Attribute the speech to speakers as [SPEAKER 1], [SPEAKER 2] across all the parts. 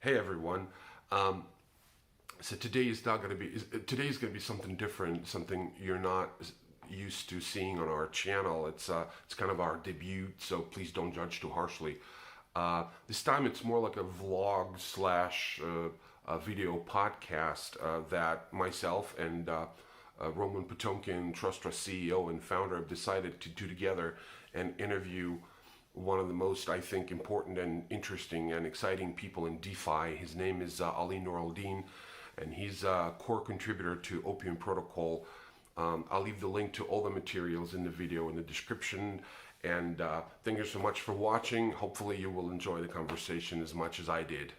[SPEAKER 1] Hey everyone. Um, so today is not going to be. Today is going to be something different, something you're not used to seeing on our channel. It's kind of our debut, so please don't judge too harshly. This time it's more like a vlog slash a video podcast that myself and Roman Potemkin, TRASTRA CEO and founder, have decided to do together and interview one of the most, I think, important and interesting and exciting people in DeFi. His name is Ali Nuraldin, and he's a core contributor to Opium Protocol. I'll leave the link to all the materials in the video in the description. And thank you so much for watching. Hopefully you will enjoy the conversation as much as I did.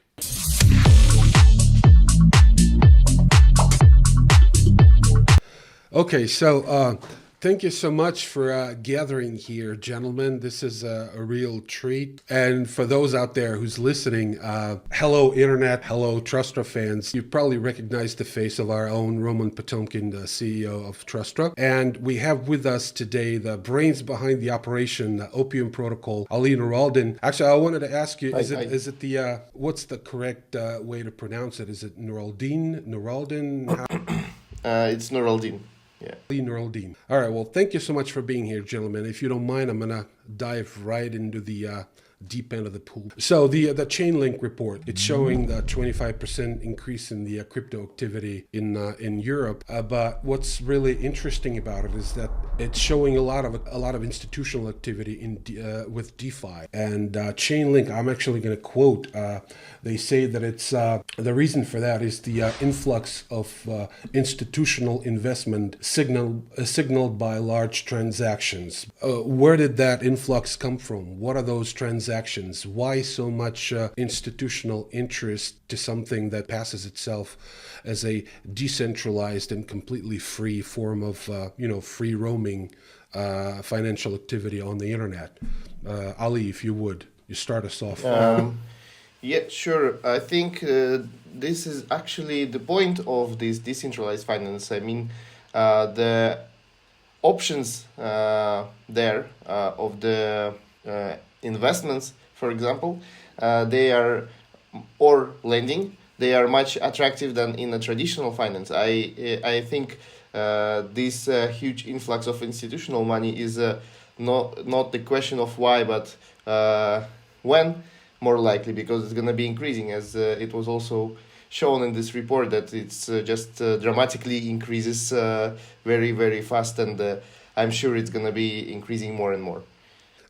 [SPEAKER 1] Okay, so thank you so much for gathering here, gentlemen. This is a real treat. And for those out there who's listening, hello, Internet, hello, TRASTRA fans. You probably recognize the face of our own Roman Potemkin, the CEO of TRASTRA. And we have with us today the brains behind the operation, the Opium Protocol, Ali Nuraldin. Actually, I wanted to ask you, is it the, what's the correct way to pronounce it? Is it Nuraldin?
[SPEAKER 2] It's Nuraldin. Yeah.
[SPEAKER 1] Nuraldin. All right. Well, thank you so much for being here, gentlemen. If you don't mind, I'm going to dive right into the deep end of the pool. So the Chainlink report, it's showing the 25% increase in the crypto activity in Europe. But what's really interesting about it is that it's showing a lot of institutional activity with DeFi and Chainlink. I'm actually going to quote. They say that it's the reason for that is the influx of institutional investment signaled by large transactions. Where did that influx come from? What are those transactions? Why so much institutional interest to something that passes itself as a decentralized and completely free form of free roaming financial activity on the internet? Ali, if you would, you start us off.
[SPEAKER 2] Yeah, sure. I think this is actually the point of this decentralized finance. I mean, the options there of the investments, for example, they are, or lending, they are much attractive than in a traditional finance. I think this huge influx of institutional money is not the question of why, but when, more likely, because it's going to be increasing, as it was also shown in this report that it's just dramatically increases very, very fast, and I'm sure it's going to be increasing more and more.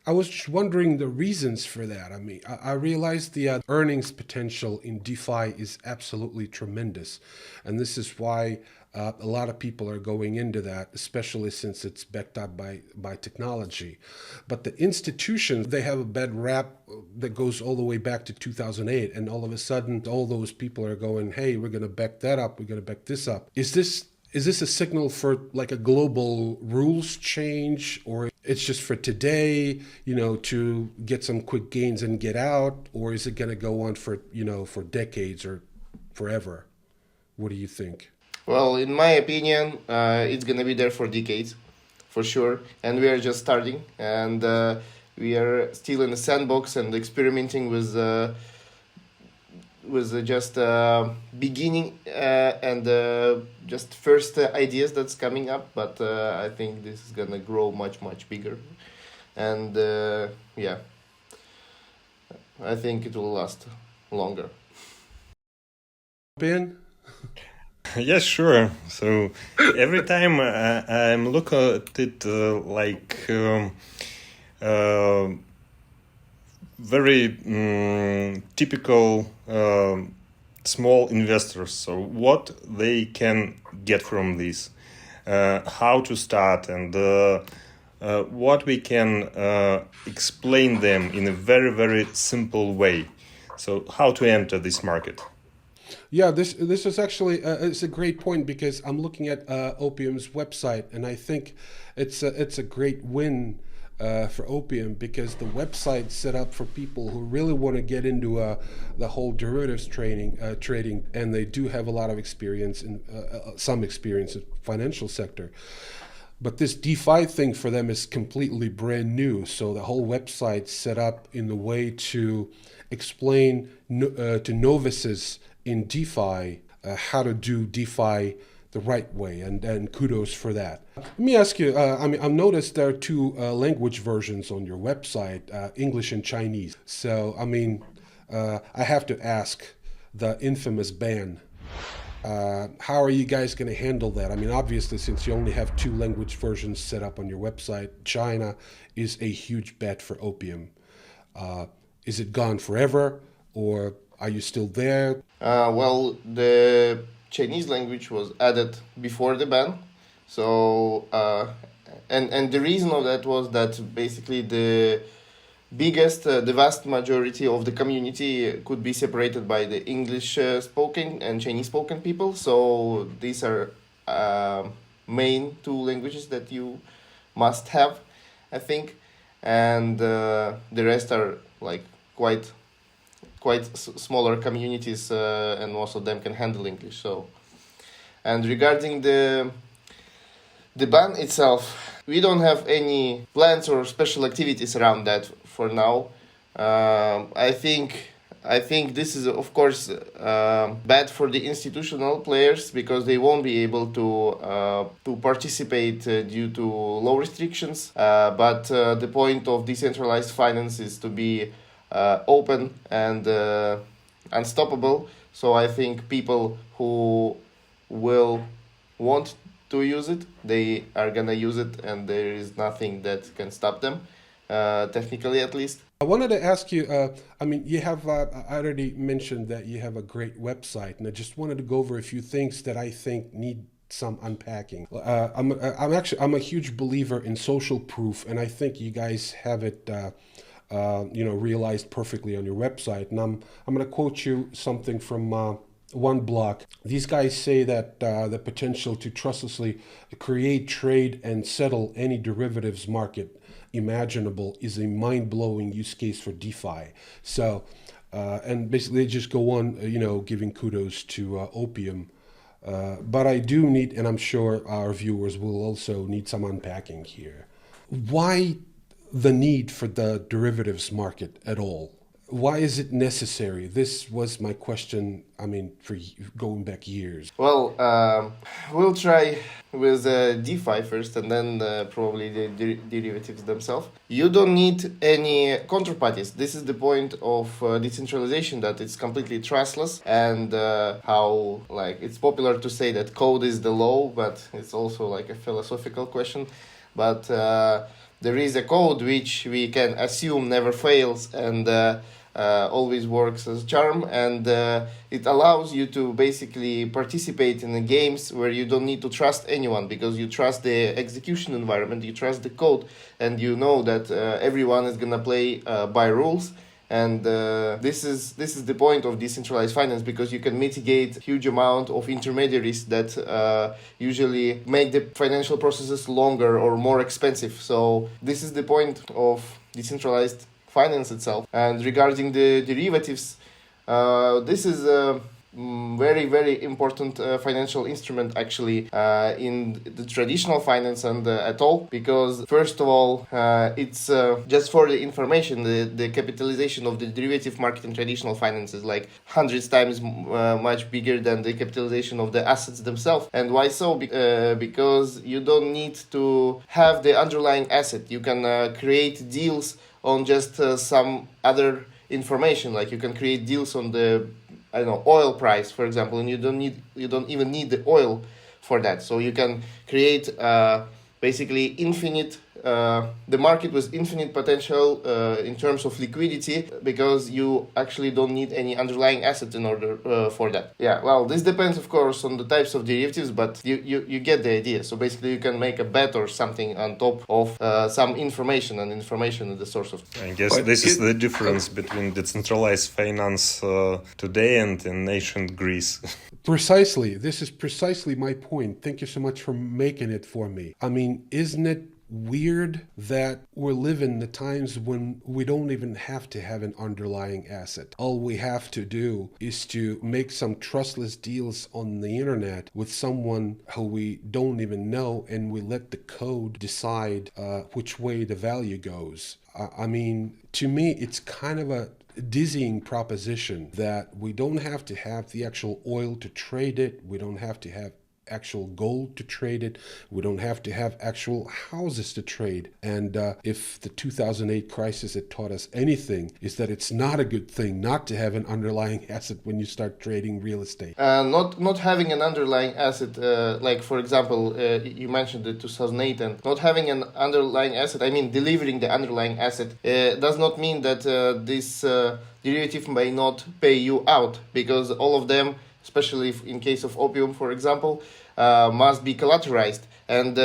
[SPEAKER 1] I was just wondering the reasons for that. I mean, I realized the earnings potential in DeFi is absolutely tremendous. And this is why a lot of people are going into that, especially since it's backed up by technology. But the institutions, they have a bad rap that goes all the way back to 2008. And all of a sudden, all those people are going, hey, we're going to back that up. We're going to back this up. Is this a signal for like a global rules change, or it's just for today, to get some quick gains and get out? Or is it going to go on for decades or forever? What do you think?
[SPEAKER 2] Well, in my opinion, it's going to be there for decades, for sure. And we are just starting, and we are still in the sandbox and experimenting with just beginning and just first ideas that's coming up, but I think this is gonna grow much bigger, and yeah, I think it will last longer.
[SPEAKER 1] Ben?
[SPEAKER 3] Yes, sure. So every time I'm look at it very typical small investors. So what they can get from this, how to start, and what we can explain them in a very, very simple way. So how to enter this market.
[SPEAKER 1] Yeah, this is actually it's a great point, because I'm looking at Opium's website, and I think it's a great win for Opium, because the website's set up for people who really want to get into the whole derivatives trading, and they do have a lot of experience in some experience in the financial sector. But this DeFi thing for them is completely brand new. So the whole website's set up in the way to explain to novices in DeFi how to do DeFi the right way, and kudos for that. Let me ask you, I've noticed there are two language versions on your website, English and Chinese. So, I have to ask the infamous ban. How are you guys going to handle that? Obviously, since you only have two language versions set up on your website, China is a huge bet for Opium. Is it gone forever, or are you still there?
[SPEAKER 2] Well, the Chinese language was added before the ban. So, and the reason of that was that basically the vast majority of the community could be separated by the English spoken and Chinese spoken people. So these are main two languages that you must have, I think, and the rest are like quite smaller communities, and most of them can handle English. So, and regarding the ban itself, we don't have any plans or special activities around that for now. I think this is of course bad for the institutional players because they won't be able to participate due to law restrictions. But the point of decentralized finance is to be open and unstoppable. So I think people who will want to use it, they are gonna use it, and there is nothing that can stop them, technically at least.
[SPEAKER 1] I wanted to ask you, you have, I already mentioned that you have a great website, and I just wanted to go over a few things that I think need some unpacking. I'm a huge believer in social proof, and I think you guys have it realized perfectly on your website. And I'm going to quote you something from one blog. These guys say that the potential to trustlessly create, trade, and settle any derivatives market imaginable is a mind-blowing use case for DeFi. So, and basically they just go on, giving kudos to Opium. But I do need, and I'm sure our viewers will also need some unpacking here. Why the need for the derivatives market at all? Why is it necessary? This was my question, for going back years.
[SPEAKER 2] Well, we'll try with DeFi first, and then probably the derivatives themselves. You don't need any counterparties. This is the point of decentralization, that it's completely trustless, and how it's popular to say that code is the law, but it's also a philosophical question. But there is a code which we can assume never fails and always works as a charm, and it allows you to basically participate in the games where you don't need to trust anyone, because you trust the execution environment, you trust the code, and you know that everyone is gonna play by rules. And this is the point of decentralized finance, because you can mitigate huge amount of intermediaries that usually make the financial processes longer or more expensive. So this is the point of decentralized finance itself. And regarding the derivatives, this is a very, very important financial instrument actually in the traditional finance and at all, because first of all, it's just for the information, the capitalization of the derivative market in traditional finance is hundreds times much bigger than the capitalization of the assets themselves. And why so? Because you don't need to have the underlying asset. You can create deals on just some other information, you can create deals on the oil price, for example, and you don't even need the oil for that. So you can create basically infinite the market with infinite potential in terms of liquidity, because you actually don't need any underlying asset in order for that. Yeah, well, this depends of course on the types of derivatives, but you get the idea. So basically you can make a bet or something on top of some information, and information is the source of.
[SPEAKER 3] I guess this is the difference between decentralized finance today and in ancient Greece.
[SPEAKER 1] Precisely. This is precisely my point. Thank you so much for making it for me. Isn't it weird that we're living the times when we don't even have to have an underlying asset. All we have to do is to make some trustless deals on the internet with someone who we don't even know, and we let the code decide which way the value goes. I mean, to me, it's kind of a dizzying proposition that we don't have to have the actual oil to trade it. We don't have to have actual gold to trade it. We don't have to have actual houses to trade. And if the 2008 crisis had taught us anything, is that it's not a good thing not to have an underlying asset when you start trading real estate.
[SPEAKER 2] Not having an underlying asset, like for example, you mentioned the 2008, and not having an underlying asset, I mean delivering the underlying asset, does not mean that this derivative may not pay you out, because all of them, especially in case of opium, for example, must be collateralized. And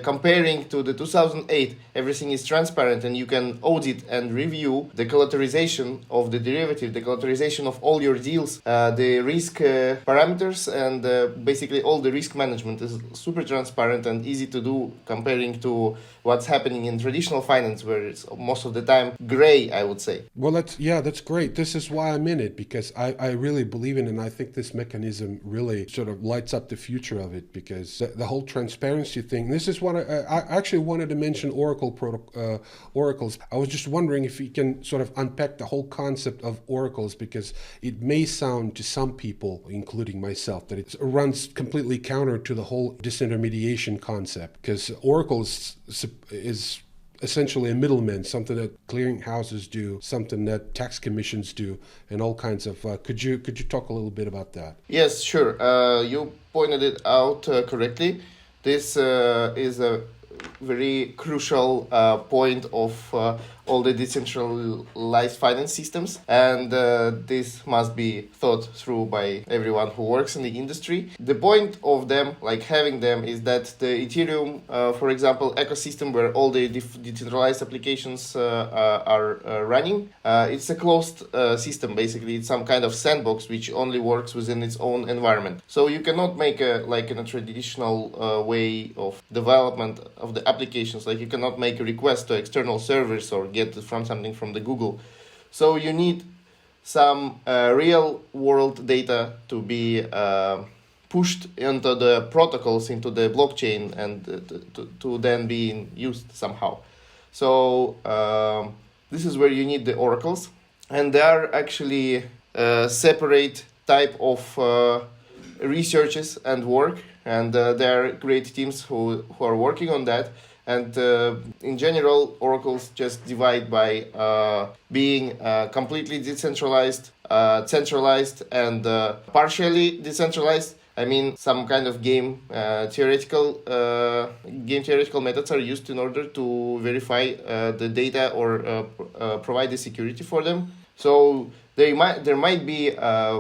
[SPEAKER 2] comparing to the 2008, everything is transparent, and you can audit and review the collateralization of the derivative, the collateralization of all your deals, the risk parameters, and basically all the risk management is super transparent and easy to do, comparing to what's happening in traditional finance, where it's most of the time gray, I would say.
[SPEAKER 1] Well, that's great. This is why I'm in it, because I really believe in it, and I think this mechanism really sort of lights up the future of it, because the whole transparency thing, this is what I actually wanted to mention oracles. I was just wondering if we can sort of unpack the whole concept of oracles, because it may sound to some people, including myself, that it runs completely counter to the whole disintermediation concept, because oracles is essentially a middleman, something that clearing houses do, something that tax commissions do, and all kinds of. Could you talk a little bit about that?
[SPEAKER 2] Yes, sure. You pointed it out correctly. This is a very crucial point of all the decentralized finance systems, and this must be thought through by everyone who works in the industry. The point of them, like having them, is that the Ethereum, for example, ecosystem where all the decentralized applications are running, it's a closed system. Basically, it's some kind of sandbox which only works within its own environment. So you cannot make like in a traditional way of development of the applications. Like you cannot make a request to external servers or get something from the Google. So you need some real world data to be pushed into the protocols, into the blockchain, and to then be used somehow. So this is where you need the oracles, and they are actually separate type of researches and work, and there are great teams who are working on that. And in general, oracles just divide by being completely decentralized, centralized, and partially decentralized. I mean, some kind of game theoretical methods are used in order to verify the data or provide the security for them. So there might be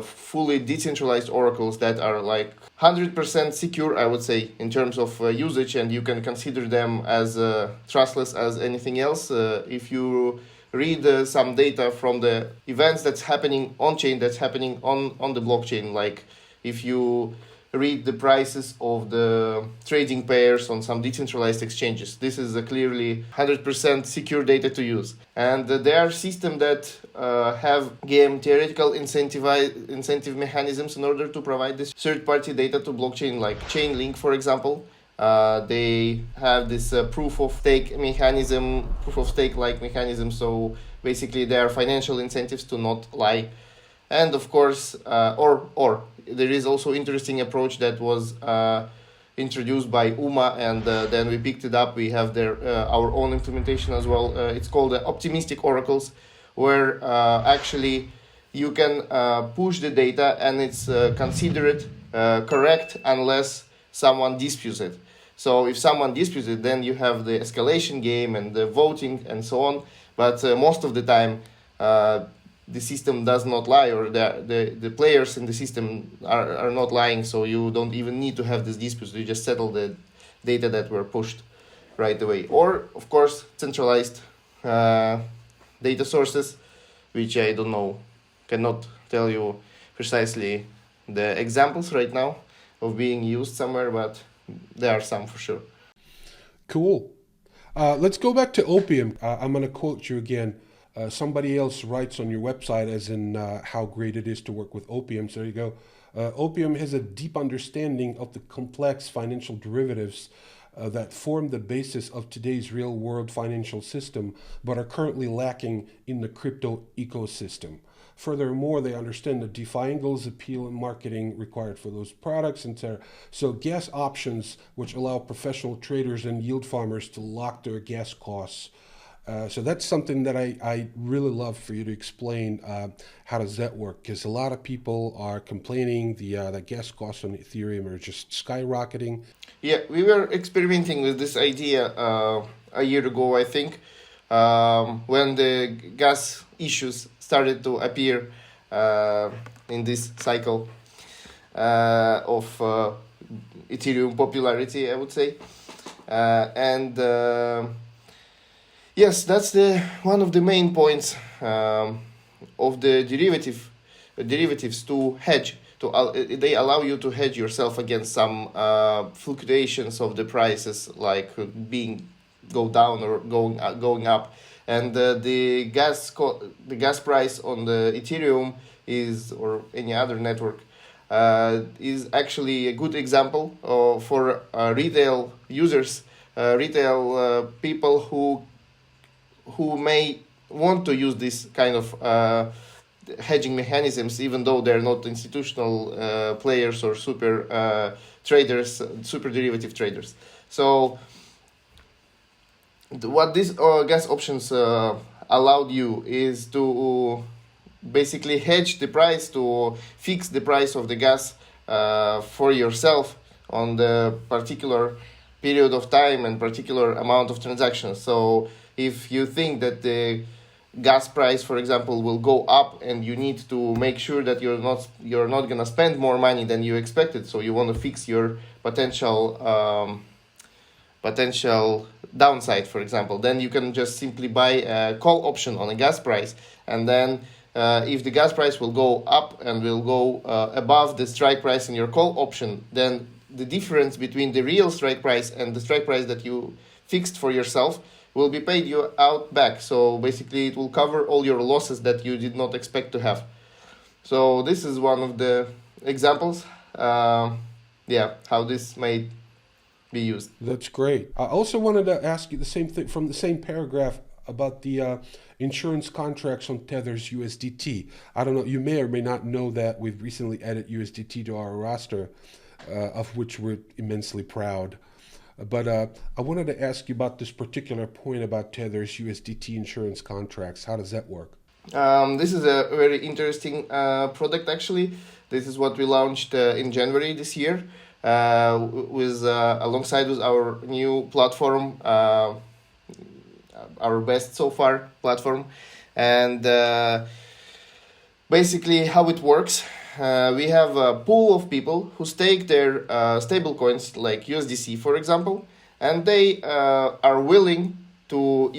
[SPEAKER 2] fully decentralized oracles that are like 100% secure, I would say, in terms of usage, and you can consider them as trustless as anything else. If you read some data from the events that's happening on-chain, that's happening on the blockchain, like if you read the prices of the trading pairs on some decentralized exchanges, this is a clearly 100% secure data to use. And there are systems that have game theoretical incentive mechanisms in order to provide this third-party data to blockchain, like Chainlink, for example. They have this proof of stake like mechanism. So basically, there are financial incentives to not lie. And of course, or there is also interesting approach that was introduced by UMA, and then we picked it up. We have our own implementation as well. It's called the optimistic oracles, where actually you can push the data and it's considered correct unless someone disputes it. So if someone disputes it, then you have the escalation game and the voting and so on. But most of the time, the system does not lie, or the players in the system are not lying, so you don't even need to have this dispute. You just settle the data that were pushed right away. Or, of course, centralized data sources, which I don't know, cannot tell you precisely the examples right now of being used somewhere, but there are some for sure.
[SPEAKER 1] Cool. Let's go back to opium. I'm going to quote you again. Somebody else writes on your website as in how great it is to work with opium. So there you go. Opium has a deep understanding of the complex financial derivatives that form the basis of today's real-world financial system, but are currently lacking in the crypto ecosystem. Furthermore, they understand the DeFi angles, appeal, and marketing required for those products, etc. So gas options, which allow professional traders and yield farmers to lock their gas costs. So that's something that I really love for you to explain. How does that work? Because a lot of people are complaining the gas costs on Ethereum are just skyrocketing.
[SPEAKER 2] Yeah, we were experimenting with this idea a year ago, I think, when the gas issues started to appear in this cycle of Ethereum popularity, I would say. Yes, that's one of the main points of the derivatives to hedge. They allow you to hedge yourself against some fluctuations of the prices, like go down or going up. And the gas price on the Ethereum or any other network is actually a good example for retail users, retail people who may want to use this kind of hedging mechanisms, even though they're not institutional players or super traders, super derivative traders. So what these gas options allowed you is to basically hedge the price, to fix the price of the gas for yourself on the particular period of time and particular amount of transactions. So if you think that the gas price, for example, will go up, and you need to make sure that you're not gonna spend more money than you expected, so you want to fix your potential downside, for example, then you can just simply buy a call option on a gas price, and then if the gas price will go up and will go above the strike price in your call option, then the difference between the real strike price and the strike price that you fixed for yourself will be paid you out back. So basically it will cover all your losses that you did not expect to have. So this is one of the examples, how this may be used.
[SPEAKER 1] That's great. I also wanted to ask you the same thing from the same paragraph about the insurance contracts on Tether's USDT. I don't know, you may or may not know that we've recently added USDT to our roster, of which we're immensely proud. But I wanted to ask you about this particular point about Tether's USDT insurance contracts. How does that work?
[SPEAKER 2] This is a very interesting product, actually. This is what we launched in January this year alongside with our new platform, our best so far platform. And basically how it works, we have a pool of people who stake their stable coins like USDC, for example, and they are willing to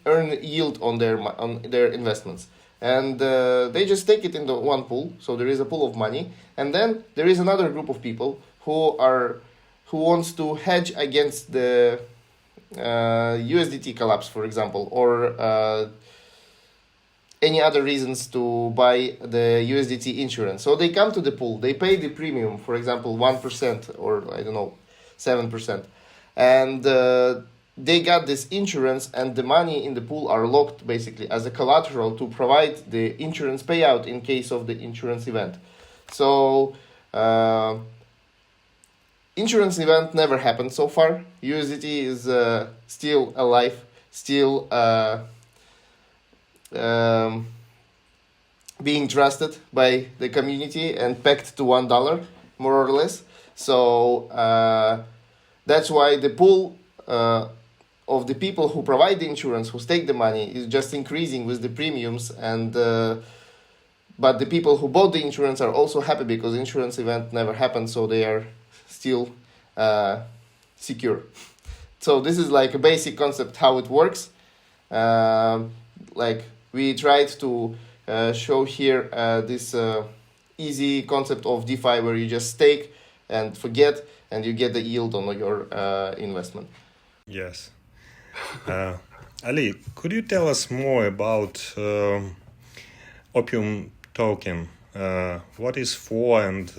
[SPEAKER 2] earn yield on their investments. And they just take it into one pool, so there is a pool of money. And then there is another group of people who wants to hedge against the USDT collapse, for example, or any other reasons to buy the USDT insurance. So they come to the pool, they pay the premium, for example, 1% or 7%. And they got this insurance, and the money in the pool are locked basically as a collateral to provide the insurance payout in case of the insurance event. So insurance event never happened so far. USDT is still alive, still being trusted by the community and pegged to $1 more or less. So that's why the pool of the people who provide the insurance, who stake the money, is just increasing with the premiums. And but the people who bought the insurance are also happy because insurance event never happened, so they are still secure. So this is like a basic concept how it works. Like we tried to show here this easy concept of DeFi where you just stake and forget, and you get the yield on your investment.
[SPEAKER 3] Yes. Ali, could you tell us more about Opium token? What is for and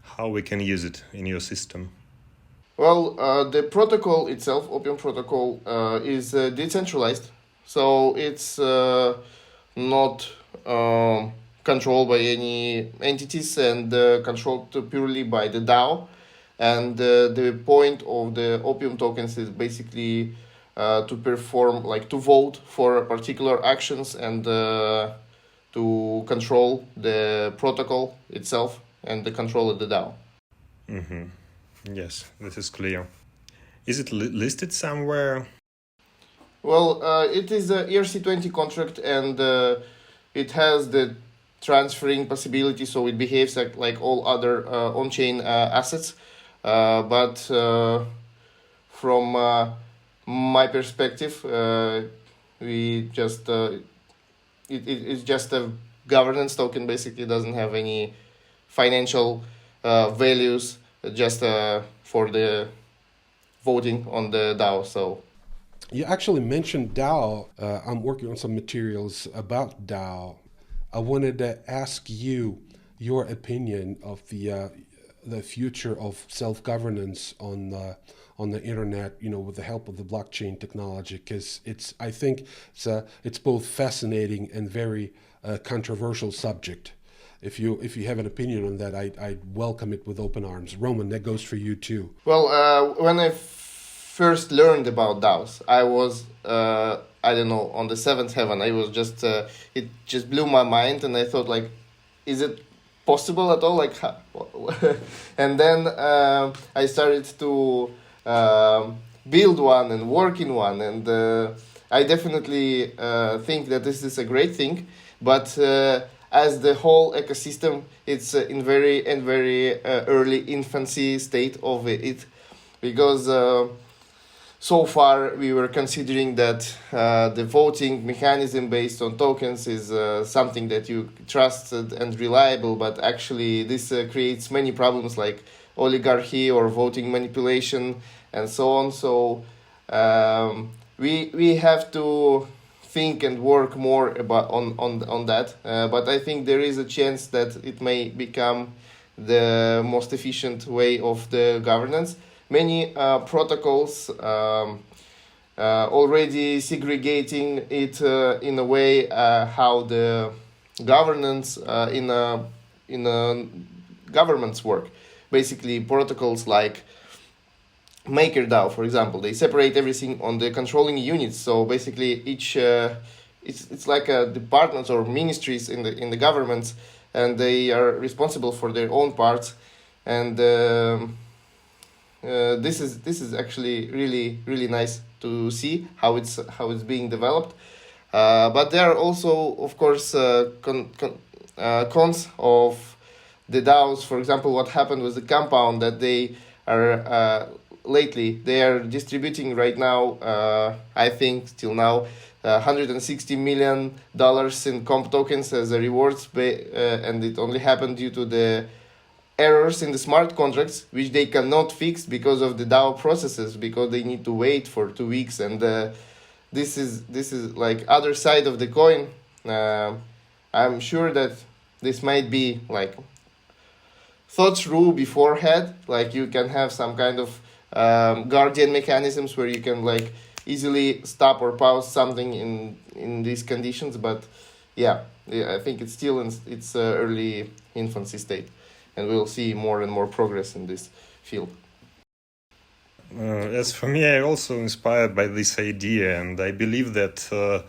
[SPEAKER 3] how we can use it in your system?
[SPEAKER 2] Well, the protocol itself, Opium protocol, is decentralized, so it's not controlled by any entities and controlled purely by the DAO. And the point of the Opium tokens is basically to perform, like to vote for particular actions and to control the protocol itself and the control of the DAO.
[SPEAKER 3] Mm-hmm. Yes, this is clear. Is it listed somewhere?
[SPEAKER 2] Well, it is a ERC20 contract, and it has the transferring possibility, so it behaves like all other on-chain assets. But from my perspective, we just it's just a governance token. Basically, doesn't have any financial values, just for the voting on the DAO. So
[SPEAKER 1] You actually mentioned DAO. I'm working on some materials about DAO. I wanted to ask you your opinion of the future of self-governance on the internet, with the help of the blockchain technology, because I think it's both fascinating and very controversial subject. If you have an opinion on that, I'd welcome it with open arms. Roman, that goes for you too.
[SPEAKER 2] well, when I first learned about DAOs, I was I don't know, on the seventh heaven. I was just it just blew my mind, and I thought, like, is it possible at all? Like, and then I started to build one and work in one, and I definitely think that this is a great thing, but as the whole ecosystem, it's in very early infancy state of it, because so far we were considering that the voting mechanism based on tokens is something that you trusted and reliable, but actually this creates many problems like oligarchy or voting manipulation and so on. So we have to think and work more about on that, but I think there is a chance that it may become the most efficient way of the governance. Many protocols already segregating it in a way how the governance in governments work. Basically, protocols like MakerDAO, for example, they separate everything on the controlling units. So basically, each it's like departments or ministries in the governments, and they are responsible for their own parts. And this is actually really nice to see how it's being developed. But there are also, of course, cons of the DAOs. For example, what happened with the Compound, that they are lately they are distributing right now, I think till now, $160 million in comp tokens as a rewards, and it only happened due to the errors in the smart contracts, which they cannot fix because of the DAO processes, because they need to wait for 2 weeks. And this is like other side of the coin. I'm sure that this might be like thought through beforehand. Like, you can have some kind of guardian mechanisms where you can like easily stop or pause something in these conditions. But yeah, I think it's still in its early infancy state, and we'll see more and more progress in this field.
[SPEAKER 3] As for me, I'm also inspired by this idea, and I believe that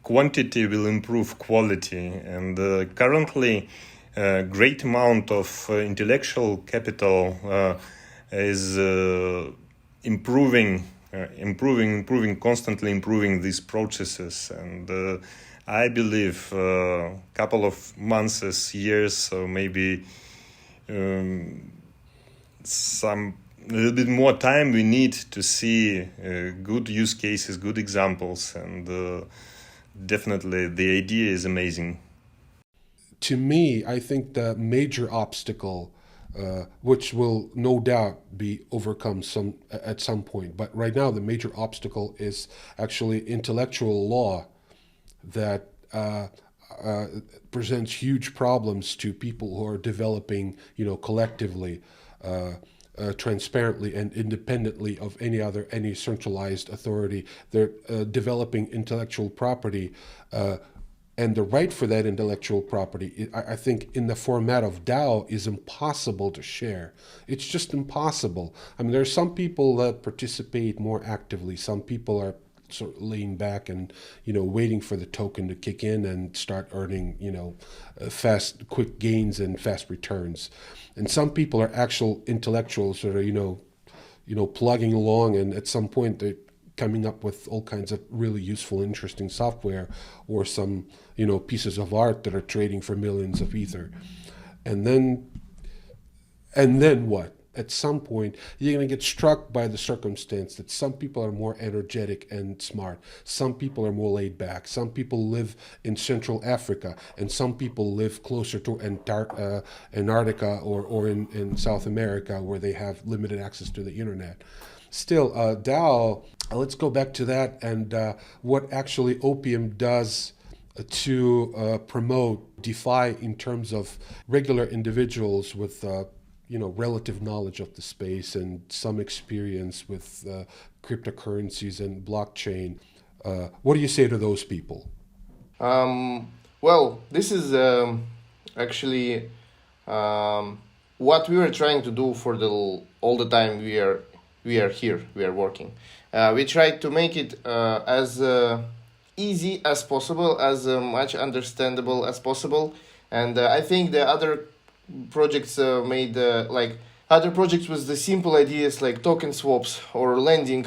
[SPEAKER 3] quantity will improve quality. And currently, a great amount of intellectual capital is constantly improving these processes. And I believe a couple of months, years, or maybe some a little bit more time we need to see good use cases, good examples, and definitely the idea is amazing.
[SPEAKER 1] To me, I think the major obstacle which will no doubt be overcome at some point. But right now, the major obstacle is actually intellectual law that presents huge problems to people who are developing, collectively, transparently and independently of any centralized authority. They're developing intellectual property, and the right for that intellectual property, I think, in the format of DAO, is impossible to share. It's just impossible. I mean, there are some people that participate more actively. Some people are sort of laying back and, waiting for the token to kick in and start earning, fast, quick gains and fast returns. And some people are actual intellectuals that are, plugging along, and at some point they're coming up with all kinds of really useful, interesting software, or some, pieces of art that are trading for millions of ether. And then what? At some point, you're going to get struck by the circumstance that some people are more energetic and smart. Some people are more laid back. Some people live in Central Africa, and some people live closer to Antarctica or in South America, where they have limited access to the internet. Still, DAO, let's go back to that and what actually Opium does to promote DeFi in terms of regular individuals with relative knowledge of the space and some experience with cryptocurrencies and blockchain. What do you say to those people?
[SPEAKER 2] Well, this is actually what we were trying to do for all the time we are here, we are working. We tried to make it as easy as possible, as much understandable as possible, and I think the other projects made other projects with the simple ideas like token swaps or lending,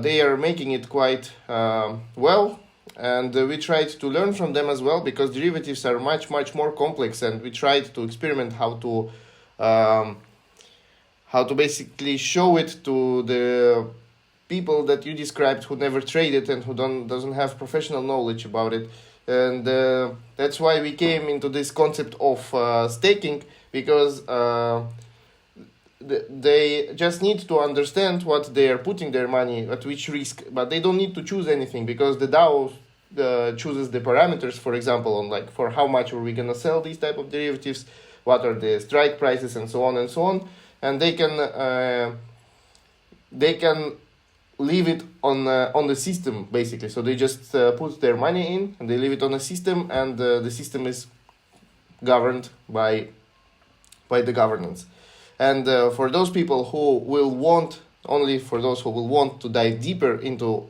[SPEAKER 2] they are making it quite well, and we tried to learn from them as well, because derivatives are much more complex, and we tried to experiment how to basically show it to the people that you described who never traded and who doesn't have professional knowledge about it. And that's why we came into this concept of staking, because they just need to understand what they are putting their money at, which risk, but they don't need to choose anything, because the DAO chooses the parameters, for example, on for how much are we gonna sell these type of derivatives, what are the strike prices, and so on, and they can leave it on the system, basically. So they just put their money in and they leave it on a system, and the system is governed by the governance. And for those people who will want to dive deeper into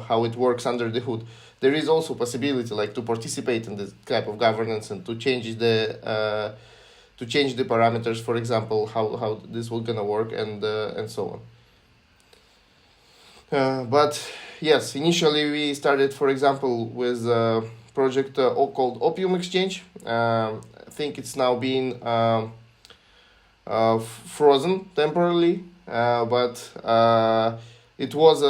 [SPEAKER 2] how it works under the hood, there is also possibility to participate in this type of governance and to change the parameters, for example, how this will gonna work, and so on. But yes, initially we started, for example, with a project called Opium Exchange. I think it's now been frozen temporarily, but it was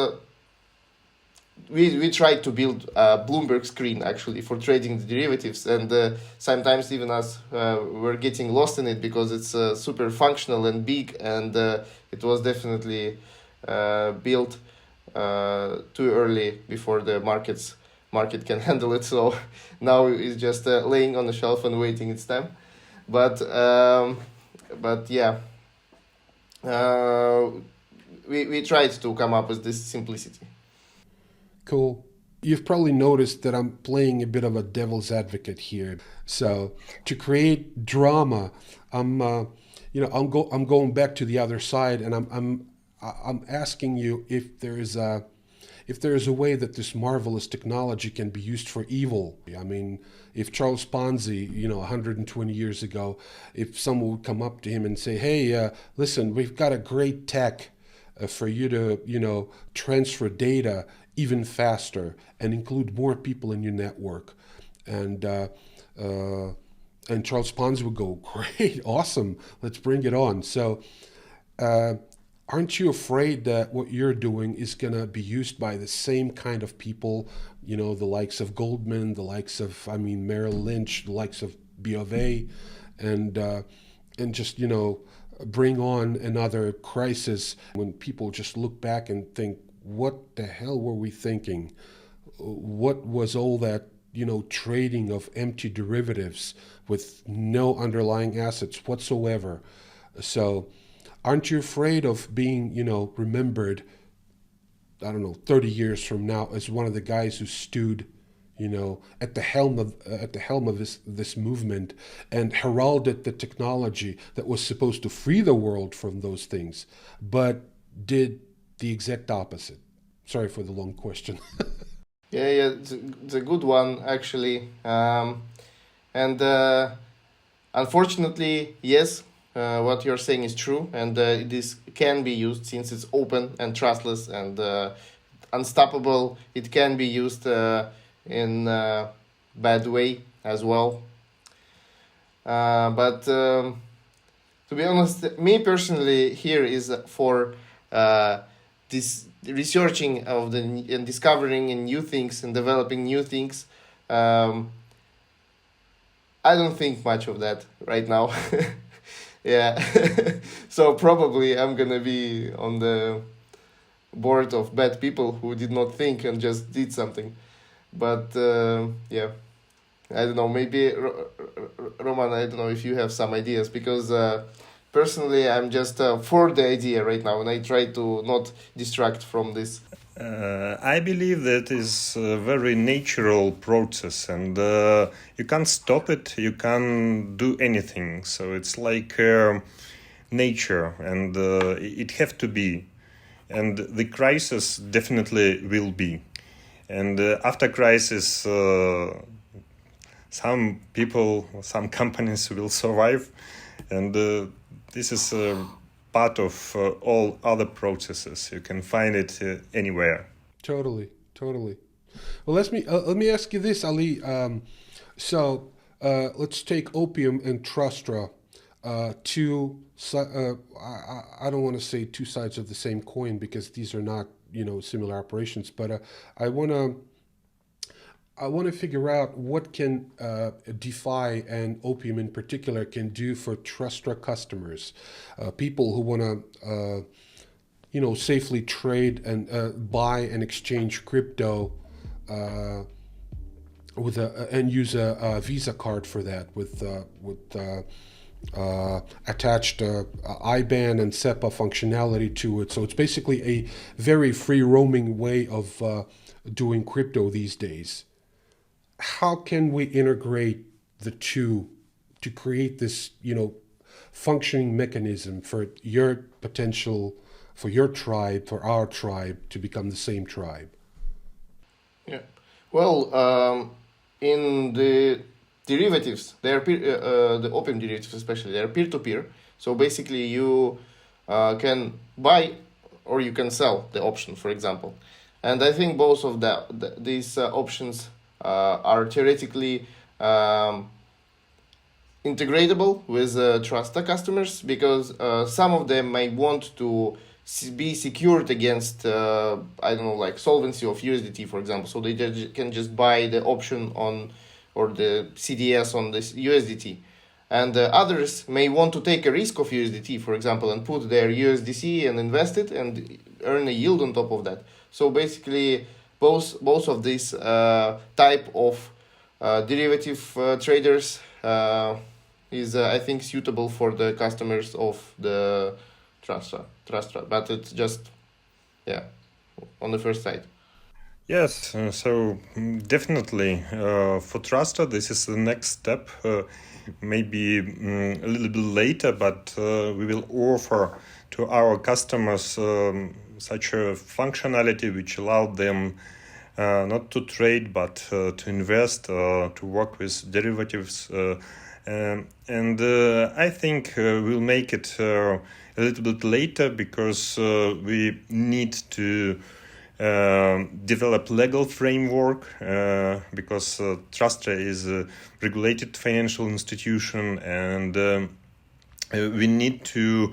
[SPEAKER 2] we tried to build a Bloomberg screen actually for trading the derivatives, and sometimes even us were getting lost in it, because it's super functional and big, and it was definitely built too early before the market can handle it. So now it's just laying on the shelf and waiting its time. But yeah, we tried to come up with this simplicity.
[SPEAKER 1] Cool. You've probably noticed that I'm playing a bit of a devil's advocate here. So to create drama, I'm going back to the other side, and I'm asking you if there is a way that this marvelous technology can be used for evil. I mean, if Charles Ponzi, 120 years ago, if someone would come up to him and say, "Hey, listen, we've got a great tech for you to, transfer data even faster and include more people in your network," and Charles Ponzi would go, "Great, awesome, let's bring it on." So. Aren't you afraid that what you're doing is going to be used by the same kind of people, the likes of Goldman, the likes of, Merrill Lynch, the likes of B of A, and just, bring on another crisis when people just look back and think, what the hell were we thinking? What was all that, trading of empty derivatives with no underlying assets whatsoever? So aren't you afraid of being, remembered, 30 years from now as one of the guys who stood, at the helm of this movement and heralded the technology that was supposed to free the world from those things, but did the exact opposite? Sorry for the long question.
[SPEAKER 2] Yeah, it's a good one, actually. And unfortunately, yes, what you're saying is true, and this can be used since it's open and trustless and unstoppable. It can be used in a bad way as well. But to be honest, me personally here is for this researching of and discovering and new things and developing new things. I don't think much of that right now. Yeah. So probably I'm gonna be on the board of bad people who did not think and just did something. But yeah, I don't know, maybe Roman, I don't know if you have some ideas, because personally I'm just for the idea right now, and I try to not distract from this.
[SPEAKER 3] I believe that is a very natural process, and you can't stop it, you can't do anything. So it's like nature, and it have to be. And the crisis definitely will be. And after crisis, some people, some companies will survive, and this is part of all other processes. You can find it anywhere.
[SPEAKER 1] Totally. Well, let me ask you this, Ali. So let's take Opium and Trustra, I don't want to say two sides of the same coin, because these are not, similar operations. But I want to figure out what can DeFi and Opium in particular can do for Trustra customers, people who want to, safely trade and buy and exchange crypto with and use a Visa card for that with attached IBAN and SEPA functionality to it. So it's basically a very free roaming way of doing crypto these days. How can we integrate the two to create this, functioning mechanism for your potential, for your tribe, for our tribe to become the same tribe?
[SPEAKER 2] Yeah. Well, in the derivatives, they are the Opium derivatives especially, they are peer-to-peer. So basically you can buy or you can sell the option, for example. And I think both of these options are theoretically integratable with TRASTRA customers, because some of them may want to be secured against, like solvency of USDT, for example. So they can just buy the option on, or the CDS on this USDT. And others may want to take a risk of USDT, for example, and put their USDC and invest it and earn a yield on top of that. So basically, both of these type of derivative traders is, I think, suitable for the customers of the TRASTRA. But it's just, on the first side.
[SPEAKER 3] Yes, so definitely for TRASTRA, this is the next step. Maybe a little bit later, but we will offer to our customers such a functionality which allowed them not to trade, but to invest, to work with derivatives. And I think we'll make it a little bit later, because we need to develop legal framework, because TRASTRA is a regulated financial institution, and we need to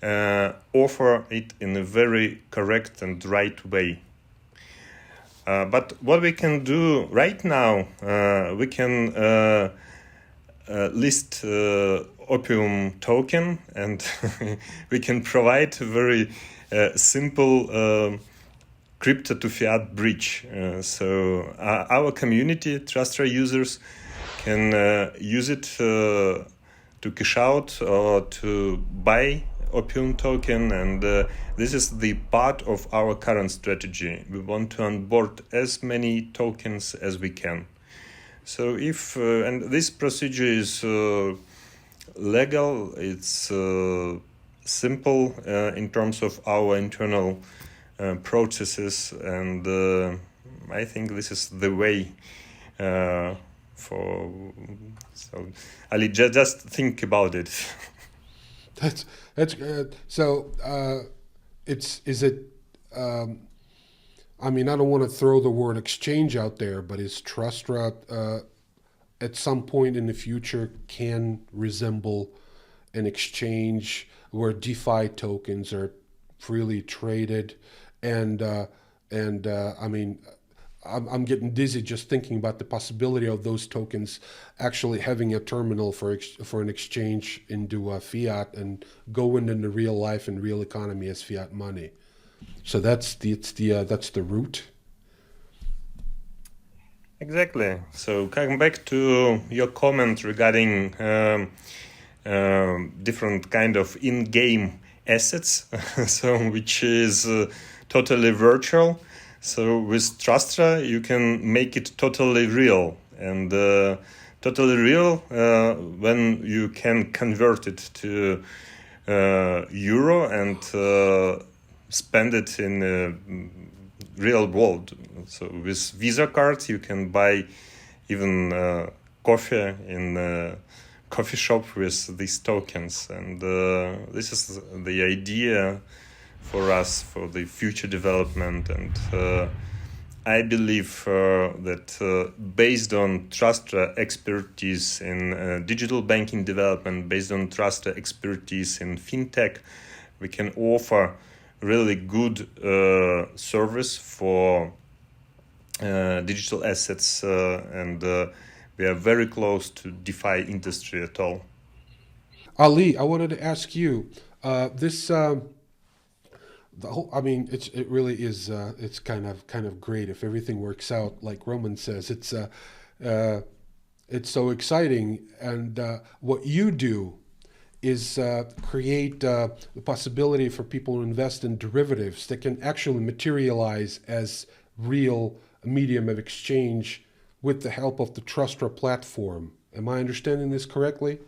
[SPEAKER 3] offer it in a very correct and right way. But what we can do right now, we can list Opium token, and we can provide a very simple crypto to fiat bridge. So our community, TRASTRA users, can use it to cash out or to buy Opium token, and this is the part of our current strategy. We want to onboard as many tokens as we can. So if and this procedure is legal, it's simple in terms of our internal processes, and I think this is the way for. So Ali, just think about it.
[SPEAKER 1] That's good. So is it? I mean, I don't want to throw the word exchange out there, but is TRASTRA at some point in the future can resemble an exchange where DeFi tokens are freely traded, and I mean, I'm getting dizzy just thinking about the possibility of those tokens actually having a terminal for an exchange into fiat and going into real life and real economy as fiat money. So that's the root.
[SPEAKER 3] Exactly. So coming back to your comment regarding different kind of in-game assets, so which is totally virtual. So with TRASTRA, you can make it totally real, and totally real when you can convert it to euro and spend it in real world. So with Visa cards, you can buy even coffee in a coffee shop with these tokens, and this is the idea for us for the future development. And I believe that based on TRASTRA expertise in digital banking development, based on TRASTRA expertise in fintech, we can offer really good service for digital assets, and we are very close to DeFi industry at all.
[SPEAKER 1] Ali, I wanted to ask you this. The whole, I mean, it really is. It's kind of great if everything works out like Roman says. It's so exciting, and what you do is create the possibility for people to invest in derivatives that can actually materialize as real medium of exchange with the help of the TRASTRA platform. Am I understanding this correctly?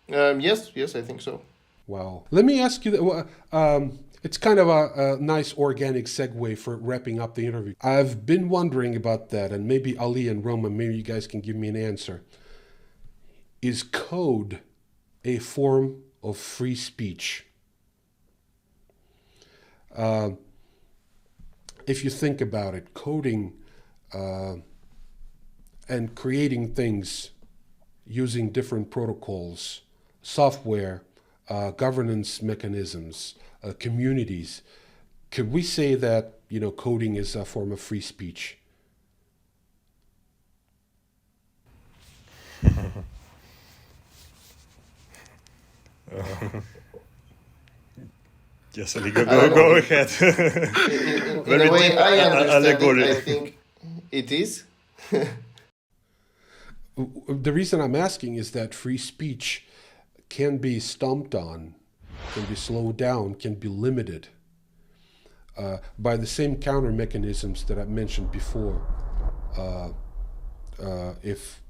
[SPEAKER 2] Yes, I think so.
[SPEAKER 1] Wow. Let me ask you that. It's kind of a nice organic segue for wrapping up the interview. I've been wondering about that, and maybe Ali and Roman, maybe you guys can give me an answer. Is code a form of free speech? If you think about it, coding and creating things using different protocols, software, governance mechanisms, communities, could we say that coding is a form of free speech?
[SPEAKER 3] Yes, Ali, go ahead.
[SPEAKER 2] In a way, I understand it, I think it is.
[SPEAKER 1] The reason I'm asking is that free speech can be stomped on, can be slowed down, can be limited by the same counter mechanisms that I've mentioned before. If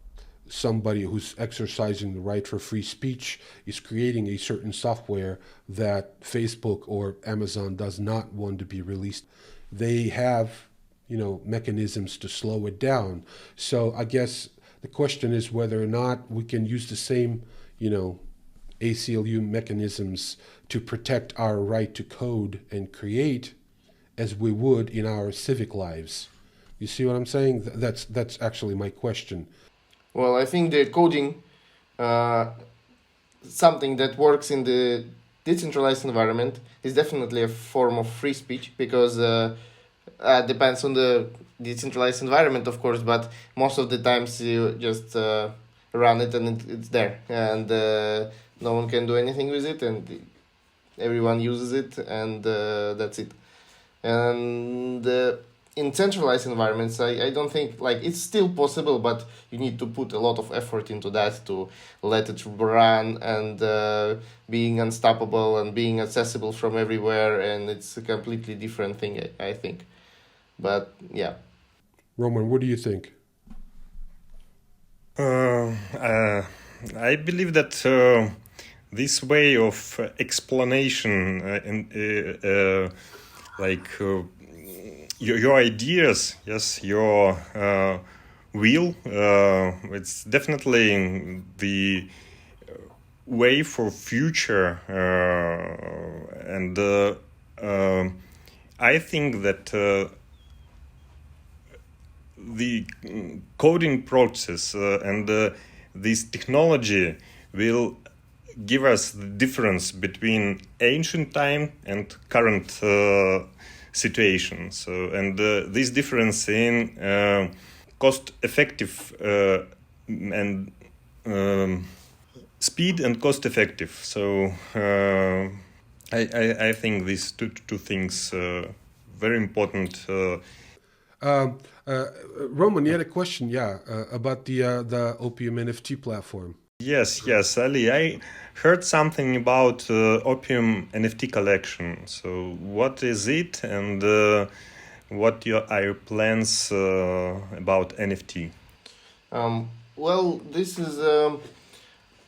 [SPEAKER 1] somebody who's exercising the right for free speech is creating a certain software that Facebook or Amazon does not want to be released, they have, mechanisms to slow it down. So I guess the question is whether or not we can use the same, ACLU mechanisms to protect our right to code and create as we would in our civic lives. You see what I'm saying? That's actually my question.
[SPEAKER 2] Well, I think the coding, something that works in the decentralized environment, is definitely a form of free speech, because depends on the decentralized environment, of course, but most of the times you just run it, and it's there, and no one can do anything with it, and everyone uses it, and that's it. And in centralized environments, I don't think, like, it's still possible, but you need to put a lot of effort into that to let it run, and being unstoppable and being accessible from everywhere, and it's a completely different thing, I think. But yeah.
[SPEAKER 1] Roman, what do you think?
[SPEAKER 3] I believe that this way of explanation your ideas, yes, your will, it's definitely the way for future, and I think that the coding process and this technology will give us the difference between ancient time and current situation. So, and this difference in cost-effective and speed and cost-effective. So, I think these two things very important.
[SPEAKER 1] Roman, you had a question, about the Opium NFT platform.
[SPEAKER 3] Yes, Ali. I heard something about Opium NFT collection. So, what is it, and what are your plans about NFT?
[SPEAKER 2] Well, this is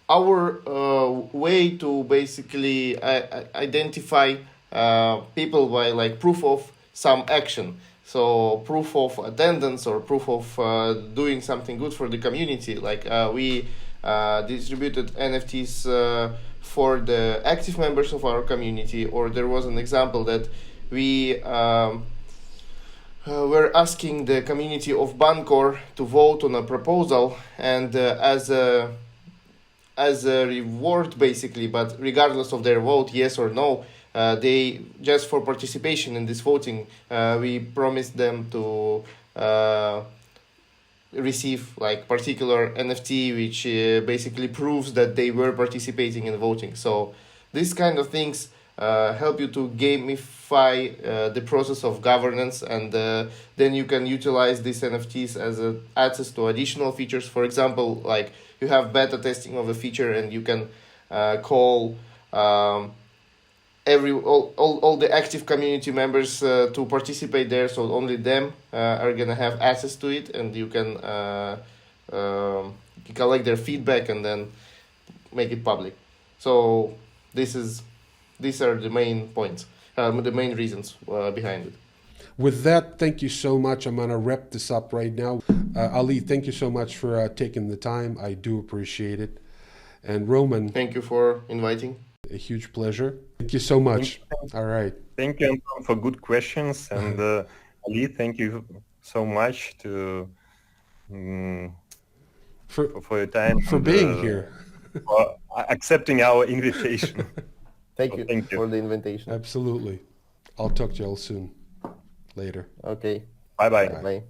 [SPEAKER 2] our way to basically identify people by, like, proof of some action. So proof of attendance or proof of doing something good for the community. Like we distributed NFTs for the active members of our community, or there was an example that we were asking the community of Bancor to vote on a proposal, and as a reward, basically, but regardless of their vote, yes or no, they, just for participation in this voting, we promised them to receive, like, particular NFT, which basically proves that they were participating in voting. So these kind of things help you to gamify the process of governance, and then you can utilize these NFTs as access to additional features. For example, like, you have beta testing of a feature, and you can call all the active community members to participate there, so only them are gonna have access to it, and you can collect their feedback and then make it public. So these are the main points, the main reasons behind it.
[SPEAKER 1] With that, thank you so much. I'm going to wrap this up right now. Ali, thank you so much for taking the time. I do appreciate it. And Roman,
[SPEAKER 2] thank you for inviting.
[SPEAKER 1] A huge pleasure. Thank you so much. All right.
[SPEAKER 3] Thank you, Anton, for good questions. And Ali, thank you so much for your time.
[SPEAKER 1] For being here.
[SPEAKER 3] For accepting our invitation.
[SPEAKER 2] Thank you for the invitation.
[SPEAKER 1] Absolutely. I'll talk to you all soon. Later.
[SPEAKER 2] Okay.
[SPEAKER 3] Bye-bye.
[SPEAKER 2] Bye.